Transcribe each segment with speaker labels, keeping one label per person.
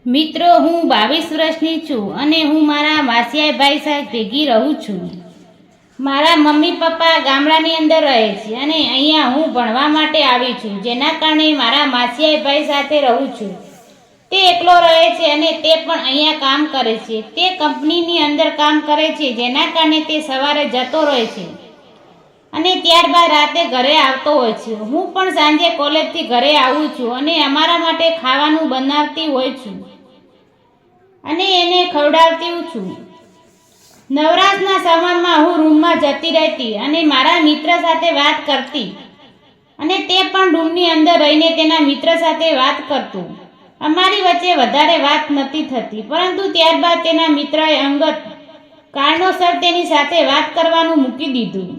Speaker 1: મિત્રો, હું 22 વર્ષની છું અને હું મારા માસિયા ભાઈ સાથે ભેગી રહું છું. મારા મમ્મી પપ્પા ગામડાની અંદર રહે છે અને અહીંયા હું ભણવા માટે આવી છું, જેના કારણે મારા માસિયા ભાઈ સાથે રહું છું. તે એકલો રહે છે અને તે પણ અહીંયા કામ કરે છે. તે કંપનીની અંદર કામ કરે છે, જેના કારણે તે સવારે જતો રહે છે અને ત્યારબાદ રાતે ઘરે આવતો હોય છે. હું પણ સાંજે કોલેજથી ઘરે આવું છું અને અમારા માટે ખાવાનું બનાવતી હોય છું અને એને ખવડાવતી છું. નવરાશના સમયમાં હું રૂમમાં જતી રહેતી અને મારા મિત્ર સાથે વાત કરતી અને તે પણ રૂમની અંદર રહીને તેના મિત્ર સાથે વાત કરતો. અમારી વચ્ચે વધારે વાત નથી થતી, પરંતુ ત્યારબાદ તેના મિત્રએ અંગત કારણોસર તેની સાથે વાત કરવાનું મૂકી દીધું.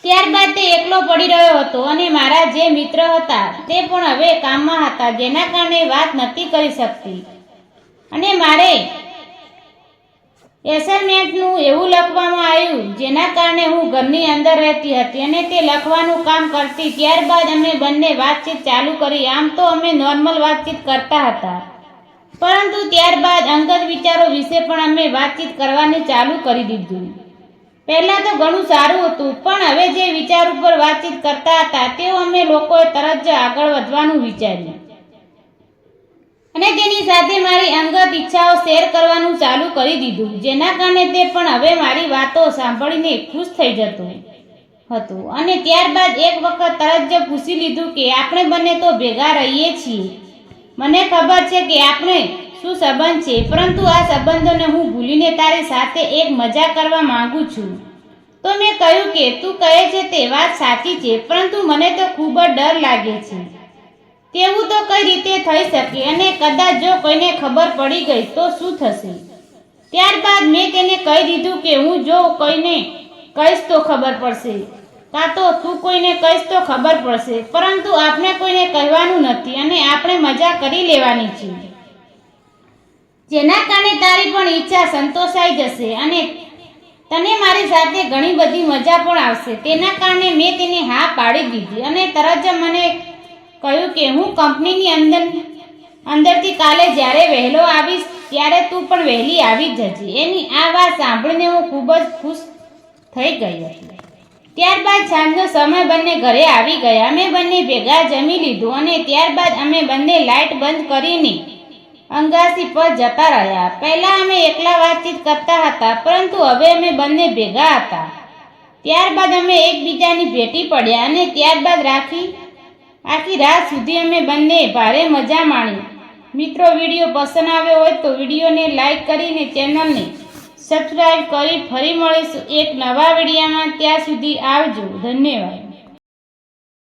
Speaker 1: ત્યારબાદ તે એકલો પડી રહ્યો હતો અને મારા જે મિત્ર હતા તે પણ હવે કામમાં હતા, જેના કારણે વાત નથી કરી શકતી. અને મારે એસાઇનમેન્ટનું એવું લખવામાં આવ્યું, જેના કારણે હું ઘરની અંદર રહેતી હતી અને તે લખવાનું કામ કરતી. ત્યારબાદ અમે બંને વાતચીત ચાલુ કરી. આમ તો અમે નોર્મલ વાતચીત કરતા હતા, પરંતુ ત્યારબાદ અંગત વિચારો વિશે પણ અમે વાતચીત કરવાની ચાલુ કરી દીધું. પહેલાં તો ઘણું સારું હતું, પણ હવે જે વિચાર ઉપર વાતચીત કરતા હતા તેઓ અમે લોકોએ તરત જ આગળ વધવાનું વિચાર્યું અને તેની સાથે મારી અંગત ઈચ્છાઓ શેર કરવાનું ચાલુ કરી દીધું, જેના કારણે તે પણ હવે મારી વાતો સાંભળીને ખુશ થઈ જતો હતો. અને ત્યારબાદ એક વખત તરત જ પૂછી લીધું કે આપણે બંને તો ભેગા રહીએ છીએ, મને ખબર છે કે આપણે શું સંબંધ છે, પરંતુ આ સંબંધોને હું ભૂલીને તારી સાથે એક મજા કરવા માંગુ છું. તો મેં કહ્યું કે તું કહે છે તે વાત સાચી છે, પરંતુ મને તો ખૂબ જ ડર લાગે છે. તેવું તો કઈ રીતે થઈ શકે અને કદાચ જો કોઈને ખબર પડી ગઈ તો શું થશે? ત્યારબાદ મેં તેને કહી દીધું કે હું જો કોઈને કહીશ તો ખબર પડશે, કાં તો તું કોઈને કહીશ તો ખબર પડશે, પરંતુ આપણે કોઈને કહેવાનું નથી અને આપણે મજા કરી લેવાની છે, જેના કારણે તારી પણ ઈચ્છા સંતોષાઈ જશે અને તને મારી સાથે ઘણી બધી મજા પણ આવશે. તેના કારણે મેં તેને હા પાડી દીધી અને તરત જ મને કહ્યું કે હું કંપનીની અંદરથી કાલે જ્યારે વહેલો આવીશ ત્યારે તું પણ વહેલી આવી જજે. એની આ વાત સાંભળીને હું ખૂબ જ ખુશ થઈ ગઈ હતી. ત્યારબાદ સાંજનો સમય બંને ઘરે આવી ગયા. અમે બંને ભેગા જમી લીધું અને ત્યારબાદ અમે બંને લાઇટ બંધ કરીને અંગાસી પર જતા રહ્યા. પહેલાં અમે એકલા વાતચીત કરતા હતા, પરંતુ હવે અમે બંને ભેગા હતા. ત્યારબાદ અમે એકબીજાની ભેટી પડ્યા અને ત્યારબાદ આખી રાત સુધી અમે બંને ભારે મજા માણી. મિત્રો, વિડીયો પસંદ આવ્યો હોય તો વિડીયોને લાઈક કરીને ચેનલને સબસ્ક્રાઈબ કરી ફરી મળીશું એક નવા વિડીયોમાં. ત્યાં સુધી આવજો. ધન્યવાદ.